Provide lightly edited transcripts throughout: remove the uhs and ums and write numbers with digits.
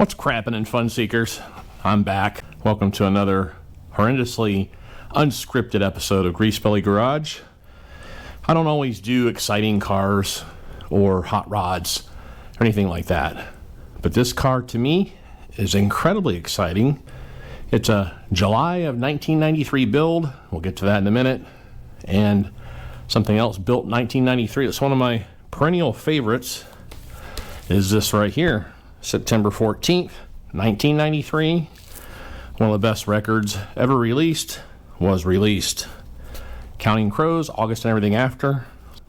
What's crappin' in Fun Seekers? I'm back. Welcome to another horrendously unscripted episode of Grease Belly Garage. I don't always do exciting cars or hot rods or anything like that, but this car to me is incredibly exciting. It's a July of 1993 build. We'll get to that in a minute. And something else built in 1993. It's one of my perennial favorites. Is this right here. September 14th, 1993. One of the best records ever released was released. Counting Crows, August and everything after.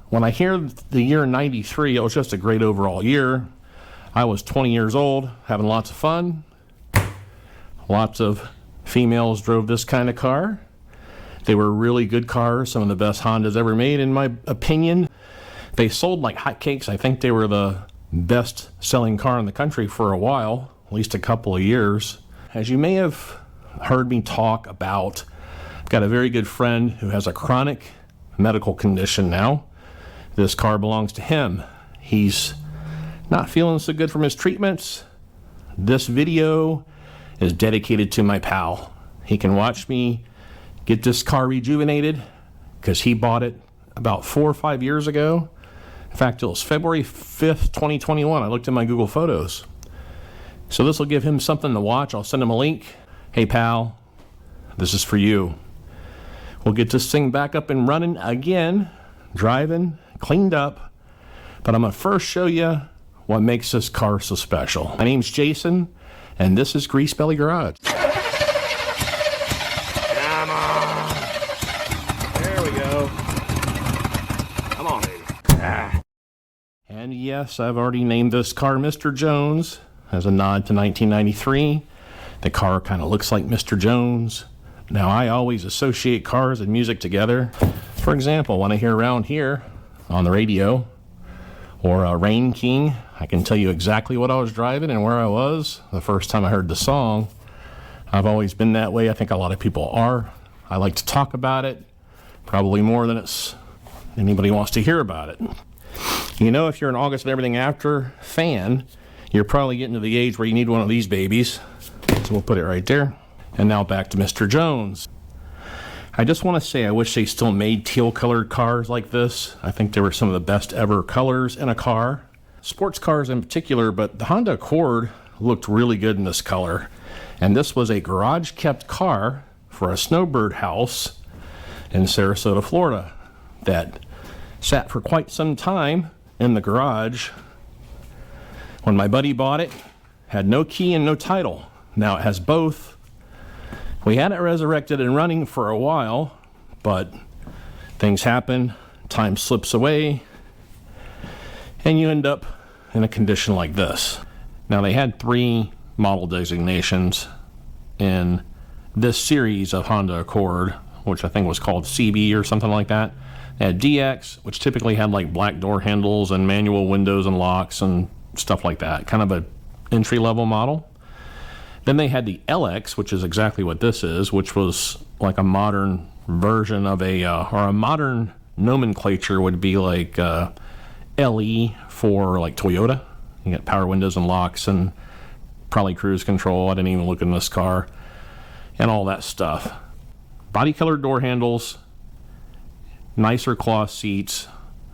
When I hear the year 93, it was just a great overall year. I was 20 years old, having lots of fun. Lots of females drove this kind of car. They were really good cars, some of the best Hondas ever made, in my opinion. They sold like hotcakes. I think they were the best selling car in the country for a while, at least a couple of years. As you may have heard me talk about, I've got a very good friend who has a chronic medical condition now. This car belongs to him. He's not feeling so good from his treatments. This video is dedicated to my pal. He can watch me get this car rejuvenated because he bought it about 4 or 5 years ago. In fact, it was February 5th, 2021. I looked in my Google Photos. So this will give him something to watch. I'll send him a link. Hey, pal, this is for you. We'll get this thing back up and running again, driving, cleaned up. But I'm going to first show you what makes this car so special. My name's Jason, and this is Grease Belly Garage. Come on. There we go. Come on, baby. And yes, I've already named this car Mr. Jones as a nod to 1993. The car kind of looks like Mr. Jones. Now, I always associate cars and music together. For example, when I hear Around Here on the radio or Rain King, I can tell you exactly what I was driving and where I was the first time I heard the song. I've always been that way. I think a lot of people are. I like to talk about it, probably more than anybody wants to hear about it. You know, if you're an August and Everything After fan, you're probably getting to the age where you need one of these babies. So we'll put it right there. And now back to Mr. Jones. I just want to say I wish they still made teal-colored cars like this. I think they were some of the best ever colors in a car. Sports cars in particular, but the Honda Accord looked really good in this color. And this was a garage-kept car for a snowbird house in Sarasota, Florida, that sat for quite some time in the garage. When my buddy bought it, had no key and no title. Now it has both. We had it resurrected and running for a while, but things happen, time slips away, and you end up in a condition like this. Now, they had 3 model designations in this series of Honda Accord, which I think was called CB or something like that. They had DX, which typically had like black door handles and manual windows and locks and stuff like that, kind of a entry-level model. Then they had the LX, which is exactly what this is, which was like a modern version of or a modern nomenclature would be like LE for like Toyota. You got power windows and locks and probably cruise control. I didn't even look in this car and all that stuff. Body colored door handles, nicer cloth seats,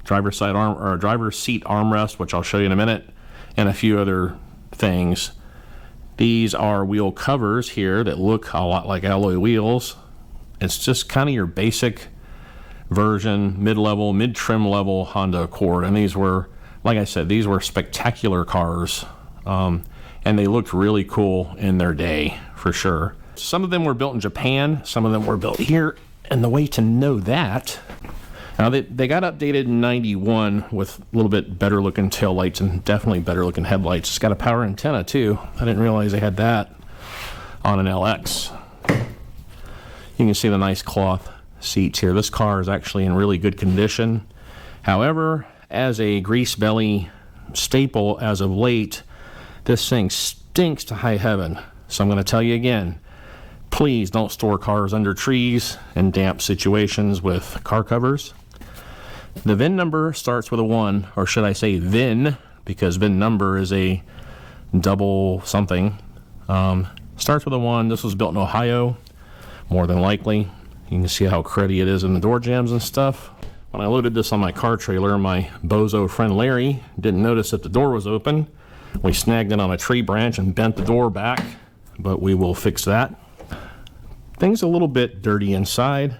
driver's seat armrest, which I'll show you in a minute, and a few other things. These are wheel covers here that look a lot like alloy wheels. It's just kind of your basic version, mid-level, mid-trim level Honda Accord. And these were, like I said, these were spectacular cars. And they looked really cool in their day, for sure. Some of them were built in Japan. Some of them were built here. And the way to know that, now they got updated in 91 with a little bit better looking taillights and definitely better looking headlights. It's got a power antenna too. I didn't realize they had that on an LX. You can see the nice cloth seats here. This car is actually in really good condition. However, as a grease belly staple as of late, this thing stinks to high heaven. So I'm going to tell you again, please don't store cars under trees and damp situations with car covers. The VIN number starts with a 1, or should I say VIN, because VIN number is a double something. Starts with a 1. This was built in Ohio, more than likely. You can see how cruddy it is in the door jambs and stuff. When I loaded this on my car trailer, my bozo friend Larry didn't notice that the door was open. We snagged it on a tree branch and bent the door back, but we will fix that. Things a little bit dirty inside.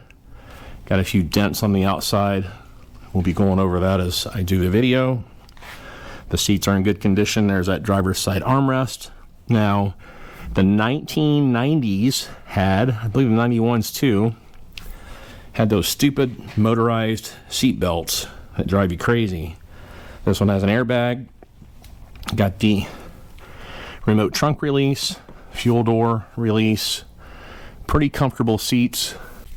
Got a few dents on the outside. We'll be going over that as I do the video. The seats are in good condition. There's that driver's side armrest. Now, the 1990s had, I believe the 91s too, had those stupid motorized seat belts that drive you crazy. This one has an airbag. Got the remote trunk release, fuel door release, pretty comfortable seats.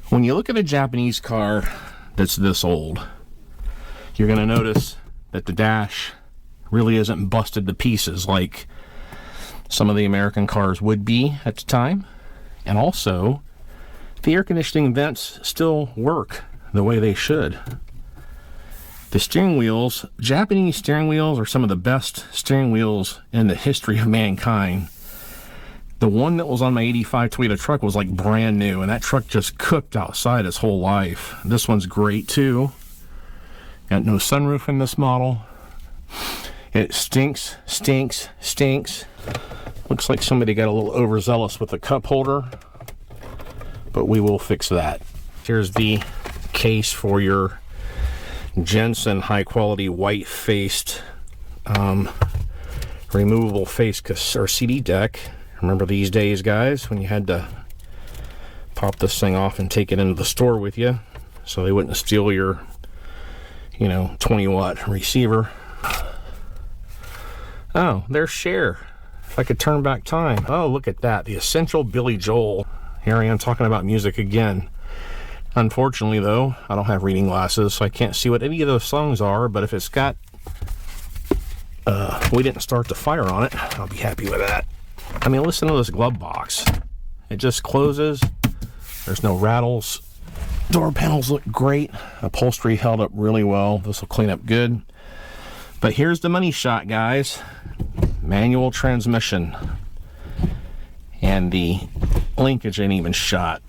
When you look at a Japanese car that's this old, you're going to notice that the dash really isn't busted to pieces like some of the American cars would be at the time. And also, the air conditioning vents still work the way they should. The steering wheels, Japanese steering wheels, are some of the best steering wheels in the history of mankind. The one that was on my 85 Toyota truck was like brand new, and that truck just cooked outside its whole life. This one's great too. Got no sunroof in this model. It stinks. Looks like somebody got a little overzealous with the cup holder, but we will fix that. Here's the case for your Jensen high quality white faced removable face or CD deck. Remember these days, guys, when you had to pop this thing off and take it into the store with you so they wouldn't steal your 20-watt receiver. Oh, there's Cher. If I could turn back time. Oh, look at that. The essential Billy Joel. Here I am talking about music again. Unfortunately, though, I don't have reading glasses, so I can't see what any of those songs are, but if it's got We Didn't Start the Fire on it, I'll be happy with that. I mean, listen to this glove box. It just closes. There's no rattles. Door panels look great. Upholstery held up really well. This will clean up good. But here's the money shot, guys. Manual transmission. And the linkage ain't even shot.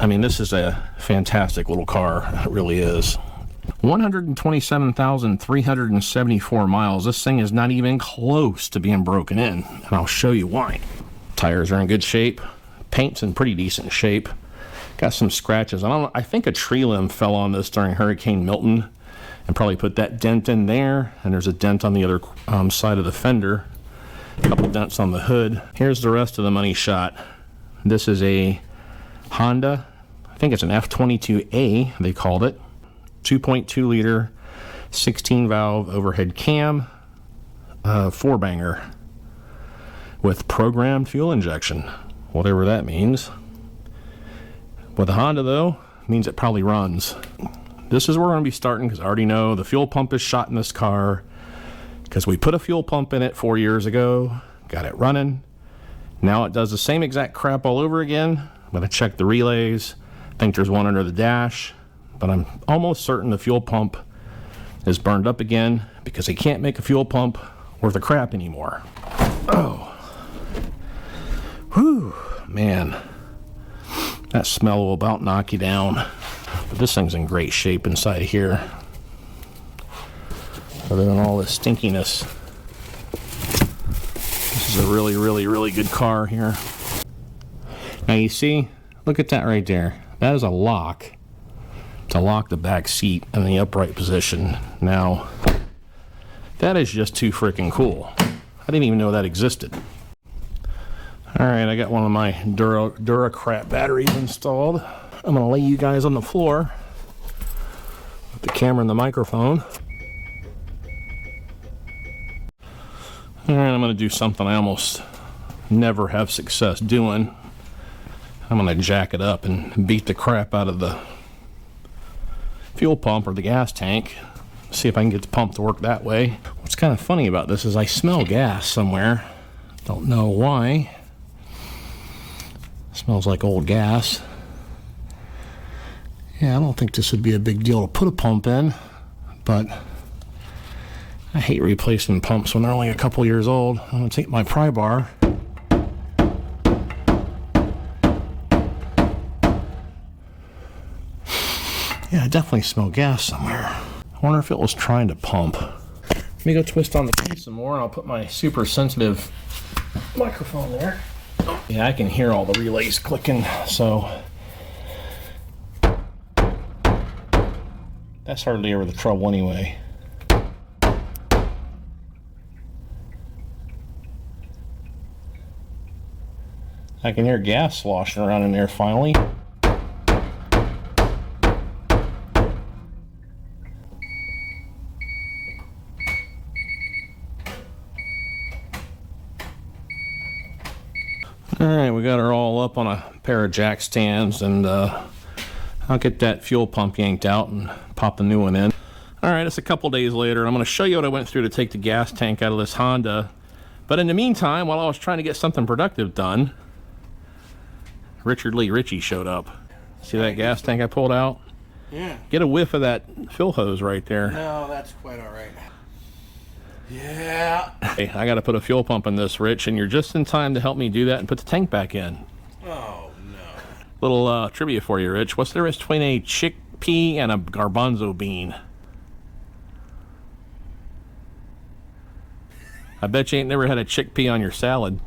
I mean, this is a fantastic little car. It really is. 127,374 miles. This thing is not even close to being broken in. And I'll show you why. Tires are in good shape. Paint's in pretty decent shape. Got some scratches. I think a tree limb fell on this during Hurricane Milton and probably put that dent in there. And there's a dent on the other side of the fender. A couple dents on the hood. Here's the rest of the money shot. This is a Honda, I think it's an F22A, they called it. 2.2 liter, 16 valve overhead cam, 4-banger with programmed fuel injection, whatever that means. With a Honda, though, it means it probably runs. This is where we're going to be starting, because I already know the fuel pump is shot in this car, because we put a fuel pump in it 4 years ago, got it running. Now it does the same exact crap all over again. I'm going to check the relays. I think there's one under the dash, but I'm almost certain the fuel pump is burned up again, because they can't make a fuel pump worth a crap anymore. Oh. Whew, man. That smell will about knock you down. But this thing's in great shape inside here. Other than all this stinkiness. This is a really, really, really good car here. Now you see, look at that right there. That is a lock to lock the back seat in the upright position. Now, that is just too freaking cool. I didn't even know that existed. Alright, I got one of my Duracrap batteries installed. I'm going to lay you guys on the floor with the camera and the microphone. Alright, I'm going to do something I almost never have success doing. I'm going to jack it up and beat the crap out of the fuel pump or the gas tank. See if I can get the pump to work that way. What's kind of funny about this is I smell gas somewhere. Don't know why. Smells like old gas. Yeah, I don't think this would be a big deal to put a pump in, but I hate replacing pumps when they're only a couple years old. I'm going to take my pry bar. Yeah, I definitely smell gas somewhere. I wonder if it was trying to pump. Let me go twist on the key some more, and I'll put my super sensitive microphone there. Yeah, I can hear all the relays clicking, so that's hardly ever the trouble anyway. I can hear gas sloshing around in there finally. Alright, we got her all up on a pair of jack stands, and I'll get that fuel pump yanked out and pop the new one in. Alright, it's a couple days later. I'm going to show you what I went through to take the gas tank out of this Honda. But in the meantime, while I was trying to get something productive done, Richard Lee Ritchie showed up. See that gas tank I pulled out? Yeah. Get a whiff of that fill hose right there. No, that's quite all right. Yeah. Hey, I got to put a fuel pump in this, Rich, and you're just in time to help me do that and put the tank back in. Oh, no. Little trivia for you, Rich. What's the difference between a chickpea and a garbanzo bean? I bet you ain't never had a chickpea on your salad.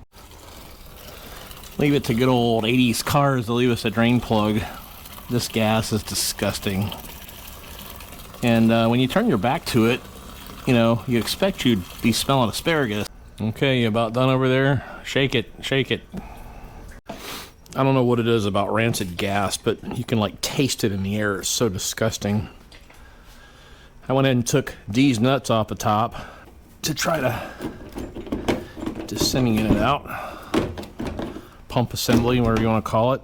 Leave it to good old 80s cars to leave us a drain plug. This gas is disgusting. And when you turn your back to it, you know, you expect you'd be smelling asparagus. Okay, you about done over there? Shake it, shake it. I don't know what it is about rancid gas, but you can like taste it in the air. It's so disgusting. I went ahead and took these nuts off the top to try to get this sending unit out. Pump assembly, whatever you want to call it.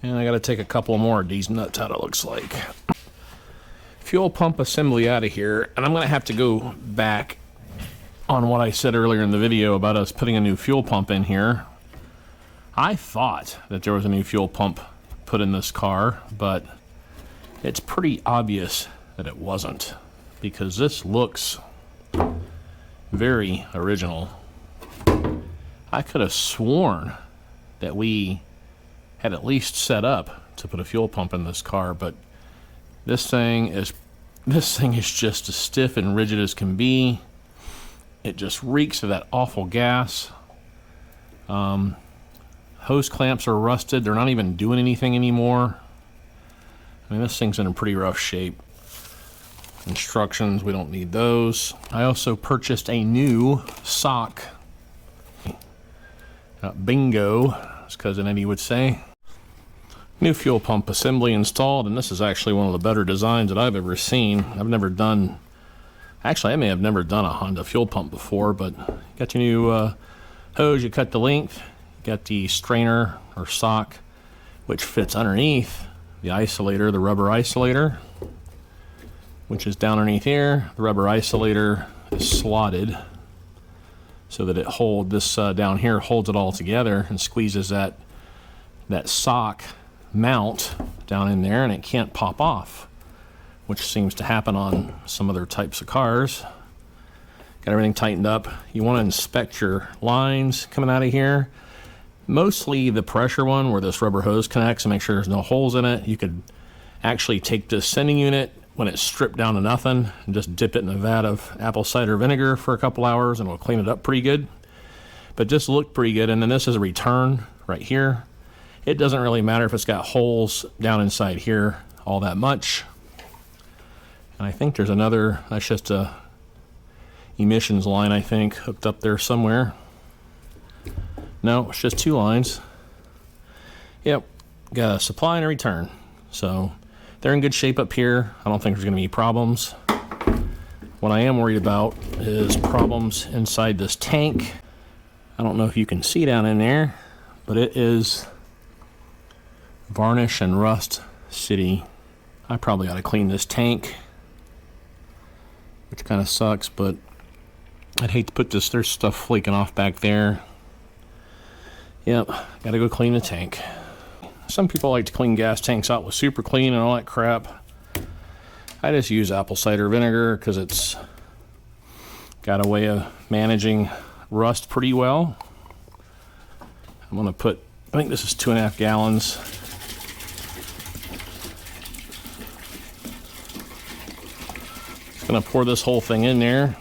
And I got to take a couple more of these nuts out, it looks like. Fuel pump assembly out of here, and I'm going to have to go back on what I said earlier in the video about us putting a new fuel pump in here. I thought that there was a new fuel pump put in this car, but it's pretty obvious that it wasn't, because this looks very original. I could have sworn that we had at least set up to put a fuel pump in this car, but this thing is just as stiff and rigid as can be. It just reeks of that awful gas. Hose clamps are rusted. They're not even doing anything anymore. I mean, this thing's in a pretty rough shape. Instructions, we don't need those. I also purchased a new sock. Bingo, as Cousin Eddie would say. New fuel pump assembly installed, and this is actually one of the better designs that I've ever seen. I've never done, actually I may have never done a Honda fuel pump before, but got your new hose, you cut the length, you got the strainer or sock, which fits underneath the isolator, the rubber isolator, which is down underneath here. The rubber isolator is slotted so that it holds this down here, holds it all together and squeezes that sock mount down in there, and it can't pop off, which seems to happen on some other types of cars. Got everything tightened up. You want to inspect your lines coming out of here, mostly the pressure one where this rubber hose connects, and make sure there's no holes in it. You could actually take this sending unit when it's stripped down to nothing and just dip it in a vat of apple cider vinegar for a couple hours, and it'll clean it up pretty good. But just looked pretty good. And then this is a return right here. It doesn't really matter if it's got holes down inside here all that much. And I think there's another, that's just a emissions line, I think, hooked up there somewhere. No, it's just two lines. Yep, got a supply and a return. So they're in good shape up here. I don't think there's going to be problems. What I am worried about is problems inside this tank. I don't know if you can see down in there, but it is varnish and rust city. I probably ought to clean this tank, which kind of sucks, but I'd hate to put this, there's stuff flaking off back there. Yep, gotta go clean the tank. Some people like to clean gas tanks out with super clean and all that crap. I just use apple cider vinegar because it's got a way of managing rust pretty well. I'm gonna put, I think this is 2.5 gallons. Gonna pour this whole thing in there.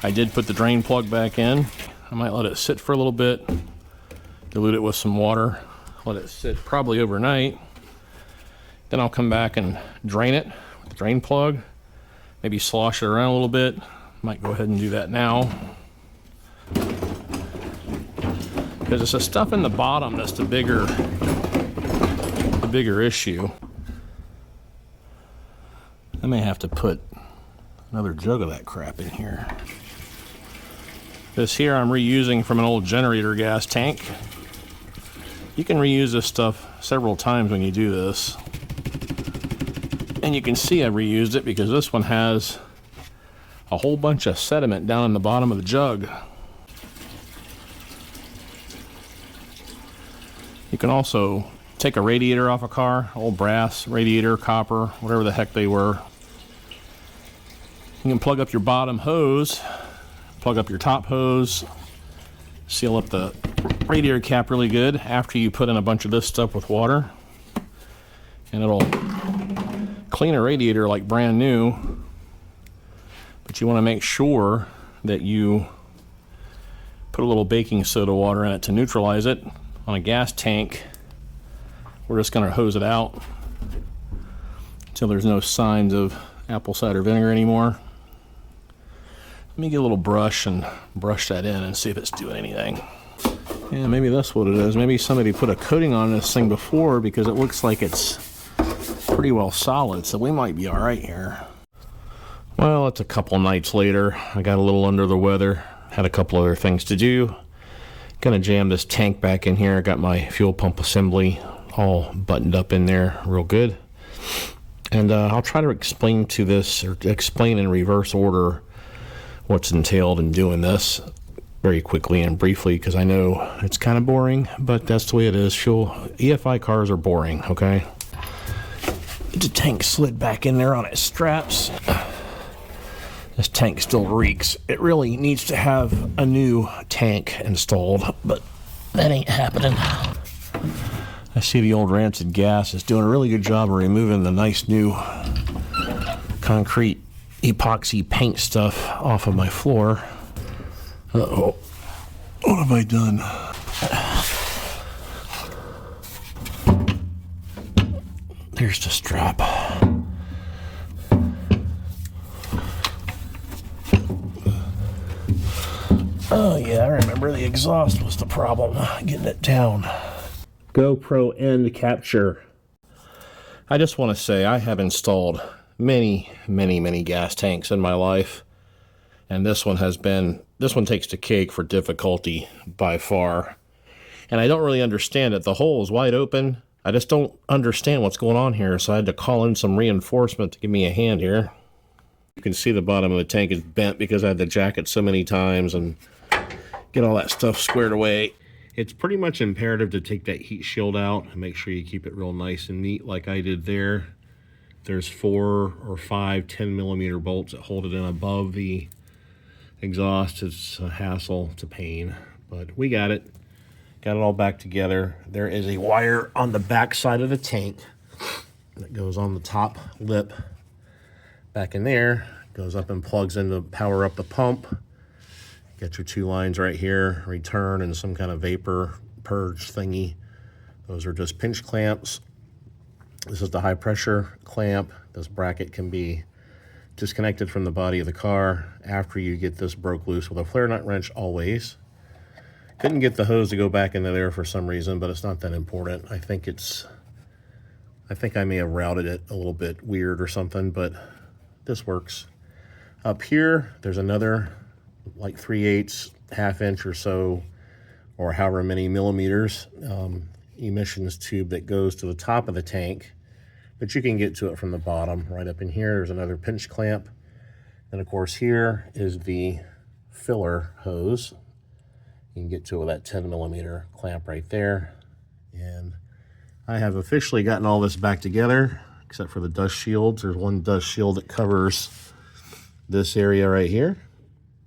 I did put the drain plug back in. I might let it sit for a little bit, dilute it with some water, let it sit probably overnight. Then I'll come back and drain it with the drain plug, maybe slosh it around a little bit. Might go ahead and do that now. Because it's the stuff in the bottom that's the bigger issue. I may have to put another jug of that crap in here. This here I'm reusing from an old generator gas tank. You can reuse this stuff several times when you do this. And you can see I reused it because this one has a whole bunch of sediment down in the bottom of the jug. You can also take a radiator off a car, old brass radiator, copper, whatever the heck they were. You can plug up your bottom hose, plug up your top hose, seal up the radiator cap really good after you put in a bunch of this stuff with water, and it'll clean a radiator like brand new. But you want to make sure that you put a little baking soda water in it to neutralize it. On a gas tank, we're just going to hose it out until there's no signs of apple cider vinegar anymore. Let me get a little brush and brush that in and see if it's doing anything. Yeah, maybe that's what it is. Maybe somebody put a coating on this thing before because it looks like it's pretty well solid, so we might be all right here. Well, it's a couple nights later. I got a little under the weather, had a couple other things to do. Gonna jam this tank back in here. I got my fuel pump assembly all buttoned up in there real good. And I'll try to explain to this, or explain in reverse order, what's entailed in doing this very quickly and briefly, because I know it's kind of boring, but that's the way it is. EFI cars are boring, okay? The tank slid back in there on its straps. This tank still reeks. It really needs to have a new tank installed, but that ain't happening. I see the old rancid gas is doing a really good job of removing the nice new concrete epoxy paint stuff off of my floor. Uh-oh. What have I done? There's the strap. Oh yeah, I remember the exhaust was the problem, getting it down. GoPro end capture. I just want to say I have installed many gas tanks in my life, and this one takes the cake for difficulty by far. And I don't really understand it. The hole is wide open. I just don't understand what's going on here, so I had to call in some reinforcement to give me a hand here. You can see the bottom of the tank is bent because I had to jack it so many times and get all that stuff squared away. It's pretty much imperative to take that heat shield out and make sure you keep it real nice and neat like I did there. There's 4 or 5 10mm bolts that hold it in above the exhaust. It's a hassle, it's a pain, but we got it. Got it all back together. There is a wire on the back side of the tank that goes on the top lip. Back in there, goes up and plugs in to power up the pump. Got your 2 lines right here, return and some kind of vapor purge thingy. Those are just pinch clamps. This is the high pressure clamp. This bracket can be disconnected from the body of the car after you get this broke loose with a flare nut wrench always. Couldn't get the hose to go back into there for some reason, but it's not that important. I think I may have routed it a little bit weird or something, but this works. Up here, there's another like 3/8, ½ inch or so, or however many millimeters, emissions tube that goes to the top of the tank, but you can get to it from the bottom. Right up in here, there's another pinch clamp. And of course here is the filler hose. You can get to it with that 10mm clamp right there. And I have officially gotten all this back together. except for the dust shields. There's one dust shield that covers this area right here.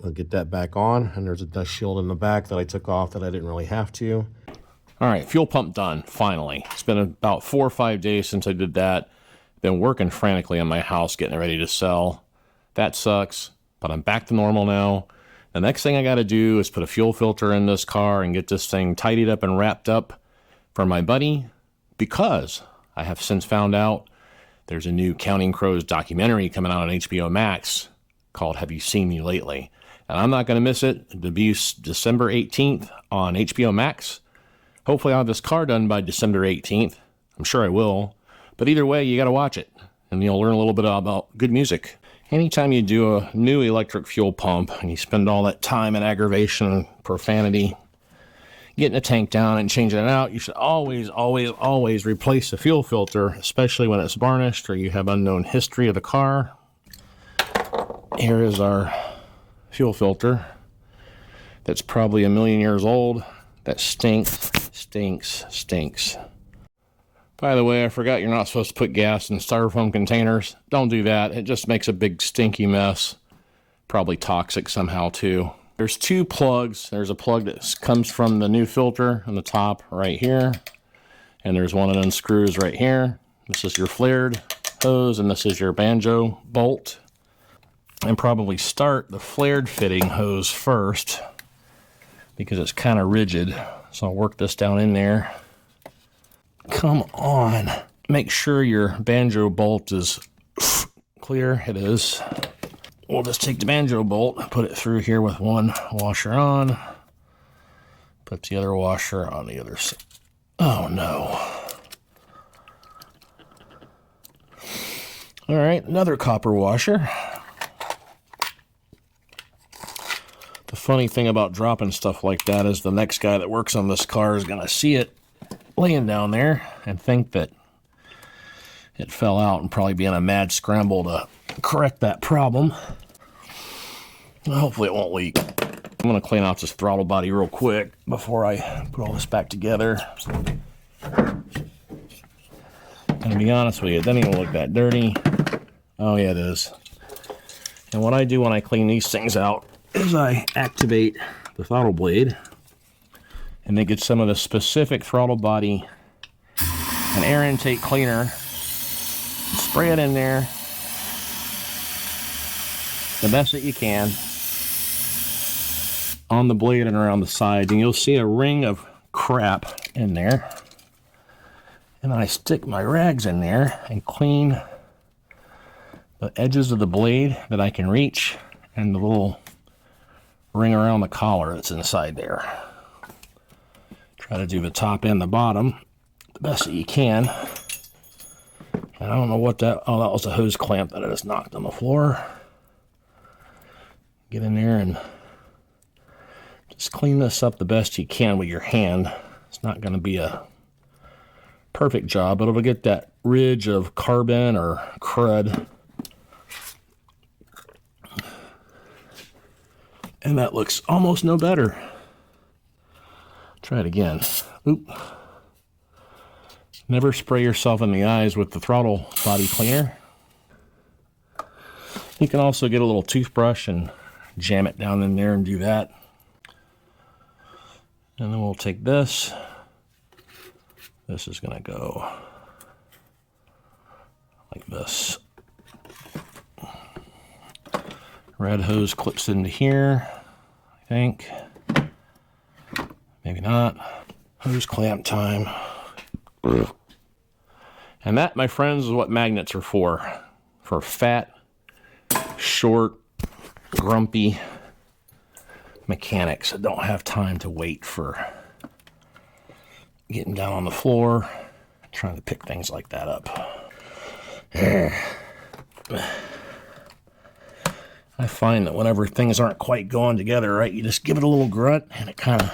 I'll get that back on, and there's a dust shield in the back that I took off that I didn't really have to. All right, fuel pump done, finally. It's been about 4 or 5 days since I did that. Been working frantically on my house, getting it ready to sell. That sucks, but I'm back to normal now. The next thing I got to do is put a fuel filter in this car and get this thing tidied up and wrapped up for my buddy, because I have since found out there's a new Counting Crows documentary coming out on HBO Max called Have You Seen Me Lately? And I'm not going to miss it. It debuts December 18th on HBO Max. Hopefully I'll have this car done by December 18th. I'm sure I will. But either way, you got to watch it, and you'll learn a little bit about good music. Anytime you do a new electric fuel pump and you spend all that time and aggravation and profanity getting a tank down and changing it out, you should always replace the fuel filter, especially when it's varnished or you have unknown history of the car. Here is our fuel filter that's probably 1,000,000 years old. That stinks. By the way, I forgot you're not supposed to put gas in styrofoam containers. Don't do that. It just makes a big stinky mess. Probably toxic somehow too. There's 2 plugs. There's a plug that comes from the new filter on the top right here. And there's one that unscrews right here. This is your flared hose, and this is your banjo bolt. And probably start the flared fitting hose first, because it's kind of rigid. So I'll work this down in there. Come on. Make sure your banjo bolt is clear. It is. We'll just take the banjo bolt, put it through here with one washer on. Put the other washer on the other side. Oh no. All right, another copper washer. The funny thing about dropping stuff like that is the next guy that works on this car is going to see it laying down there and think that it fell out and probably be in a mad scramble to correct that problem. Hopefully it won't leak. I'm going to clean out this throttle body real quick before I put all this back together. And to be honest with you, it doesn't even look that dirty. Oh yeah, it is. And what I do when I clean these things out is I activate the throttle blade and then get some of the specific throttle body and air intake cleaner, spray it in there the best that you can on the blade and around the side, and you'll see a ring of crap in there. And I stick my rags in there and clean the edges of the blade that I can reach and the little ring around the collar that's inside there. Try to do the top and the bottom the best that you can. And I don't know what that... Oh, that was a hose clamp that I just knocked on the floor. Get in there and just clean this up the best you can with your hand. It's not going to be a perfect job, but it'll get that ridge of carbon or crud. And that looks almost no better. Try it again. Oop. Never spray yourself in the eyes with the throttle body cleaner. You can also get a little toothbrush and jam it down in there and do that. And then we'll take this. This is going to go like this. Red hose clips into here, I think. Maybe not. Hose clamp time. And that, my friends, is what magnets are for. For fat, short, grumpy mechanics that don't have time to wait for getting down on the floor, trying to pick things like that up. I find that whenever things aren't quite going together right, you just give it a little grunt and it kind of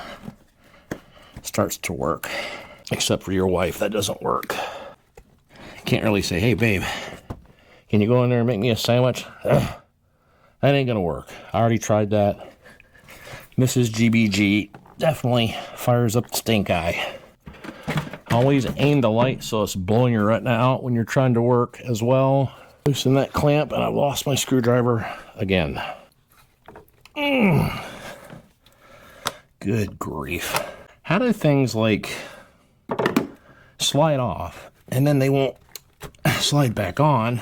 starts to work. Except for your wife, that doesn't work. You can't really say, hey babe, can you go in there and make me a sandwich? Ugh, that ain't gonna work. I already tried that. Mrs. GBG definitely fires up the stink eye. Always aim the light so it's blowing your retina out when you're trying to work as well. Loosen that clamp, and I've lost my screwdriver again. Good grief. How do things like slide off and then they won't slide back on?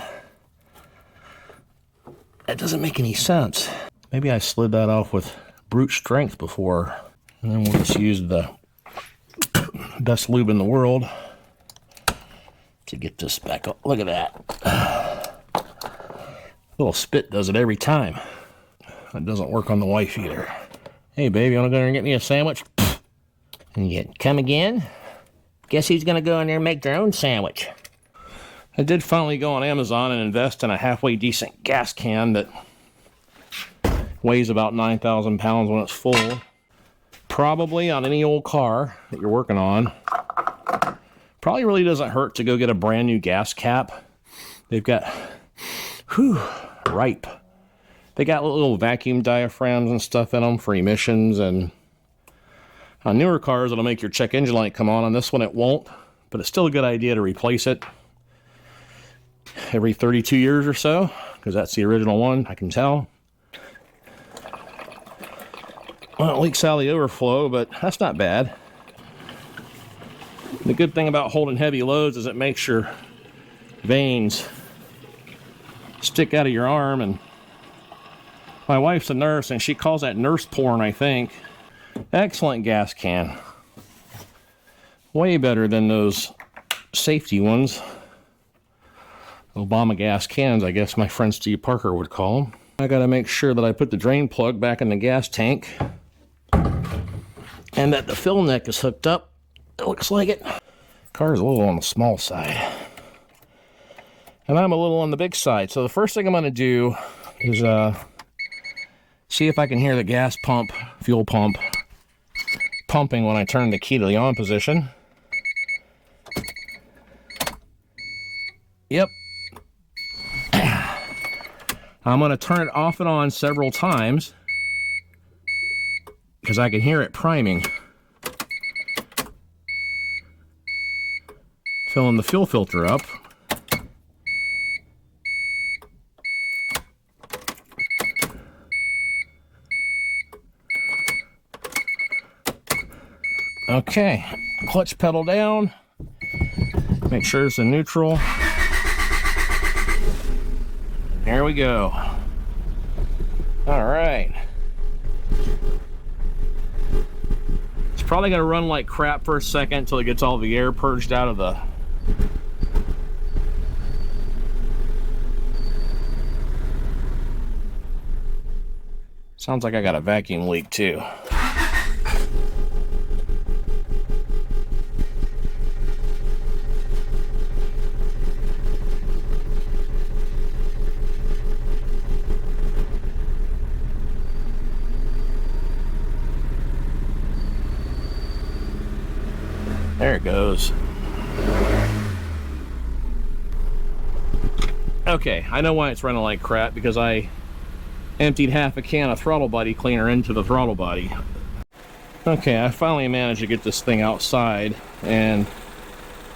That doesn't make any sense. Maybe I slid that off with brute strength before, and then we'll just use the best lube in the world to get this back up. Look at that. Little spit does it every time. That doesn't work on the wife either. Hey, baby, you want to go in and get me a sandwich? And yet, come again? Guess who's going to go in there and make their own sandwich? I did finally go on Amazon and invest in a halfway decent gas can that weighs about 9,000 pounds when it's full. Probably on any old car that you're working on. Probably really doesn't hurt to go get a brand new gas cap. They've got, ripe. They got little vacuum diaphragms and stuff in them for emissions, and on newer cars it'll make your check engine light come on. On this one it won't, but it's still a good idea to replace it every 32 years or so, because that's the original one, I can tell. Well, it leaks out of the overflow, but that's not bad. The good thing about holding heavy loads is it makes your veins stick out of your arm, and my wife's a nurse and she calls that nurse porn, I think. Excellent gas can. Way better than those safety ones. Obama gas cans, I guess my friend Steve Parker would call them. I gotta make sure that I put the drain plug back in the gas tank and that the fill neck is hooked up. It looks like it. Car's a little on the small side. And I'm a little on the big side. So the first thing I'm gonna do is see if I can hear the gas pump, fuel pump, pumping when I turn the key to the on position. Yep. I'm going to turn it off and on several times because I can hear it priming. Filling the fuel filter up. Okay, clutch pedal down. Make sure it's in neutral. There we go. All right. It's probably going to run like crap for a second until it gets all the air purged out of the... Sounds like I got a vacuum leak too. There it goes. Okay, I know why it's running like crap, because I emptied half a can of throttle body cleaner into the throttle body. Okay, I finally managed to get this thing outside, and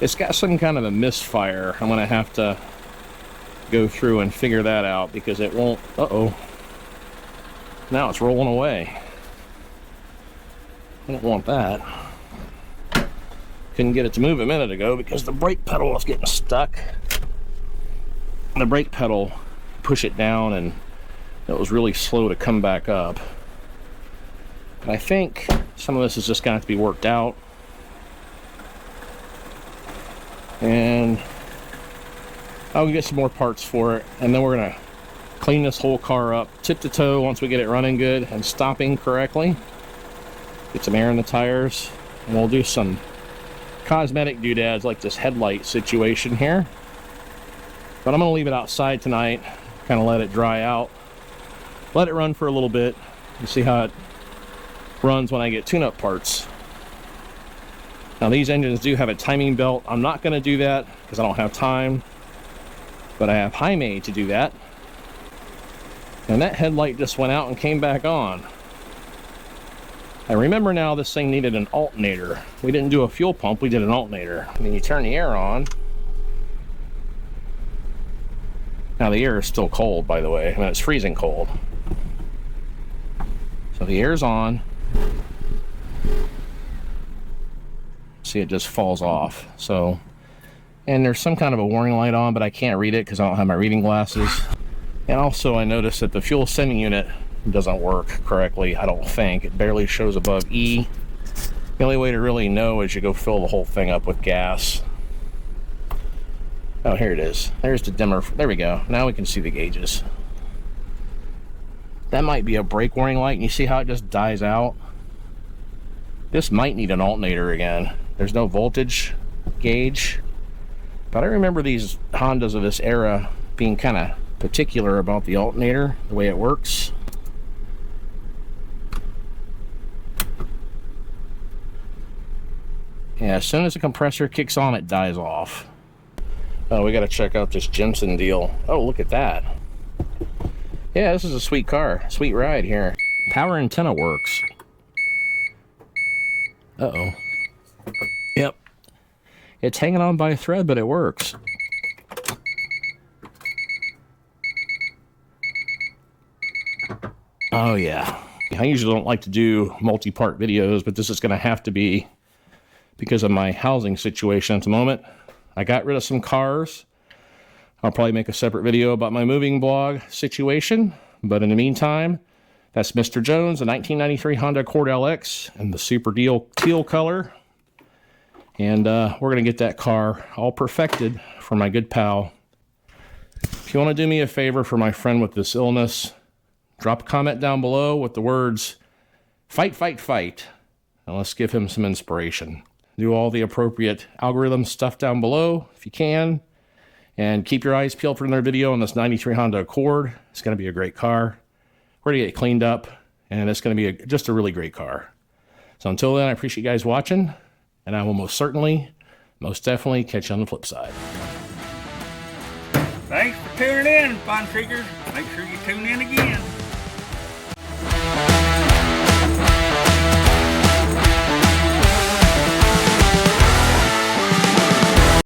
it's got some kind of a misfire. I'm gonna have to go through and figure that out, because it won't... Uh-oh. Now it's rolling away. I don't want that. Couldn't get it to move a minute ago because the brake pedal was getting stuck. The brake pedal, push it down, and it was really slow to come back up. And I think some of this is just going to have to be worked out. And I'll get some more parts for it, and then we're going to clean this whole car up tip to toe once we get it running good and stopping correctly. Get some air in the tires, and we'll do some cosmetic doodads like this headlight situation here. But I'm going to leave it outside tonight, kind of let it dry out, let it run for a little bit, and see how it runs when I get tune-up parts. Now these engines do have a timing belt. I'm not going to do that because I don't have time, but I have Jaime to do that. And that headlight just went out and came back on. I remember now this thing needed an alternator. We didn't do a fuel pump, we did an alternator. And then you turn the air on. Now the air is still cold, by the way. I mean, it's freezing cold. So the air's on. See, it just falls off. So, and there's some kind of a warning light on, but I can't read it because I don't have my reading glasses. And also I noticed that the fuel sending unit doesn't work correctly, I don't think. It barely shows above E. The only way to really know is you go fill the whole thing up with gas. Oh, here it is. There's the dimmer. There we go. Now we can see the gauges. That might be a brake warning light, and you see how it just dies out? This might need an alternator again. There's no voltage gauge. But I remember these Hondas of this era being kind of particular about the alternator, the way it works. Yeah, as soon as the compressor kicks on, it dies off. Oh, we got to check out this Jensen deal. Oh, look at that. Yeah, this is a sweet car. Sweet ride here. Power antenna works. Uh-oh. Yep. It's hanging on by a thread, but it works. Oh, yeah. I usually don't like to do multi-part videos, but this is going to have to be because of my housing situation at the moment. I got rid of some cars. I'll probably make a separate video about my moving blog situation. But in the meantime, that's Mr. Jones, the 1993 Honda Accord LX in the super teal color. And we're going to get that car all perfected for my good pal. If you want to do me a favor for my friend with this illness, drop a comment down below with the words, "Fight, fight, fight." And let's give him some inspiration. Do all the appropriate algorithm stuff down below if you can. And keep your eyes peeled for another video on this 93 Honda Accord. It's going to be a great car. We're going to get it cleaned up, and it's going to be just a really great car. So until then, I appreciate you guys watching, and I will most definitely catch you on the flip side. Thanks for tuning in, Fun Seekers. Make sure you tune in again.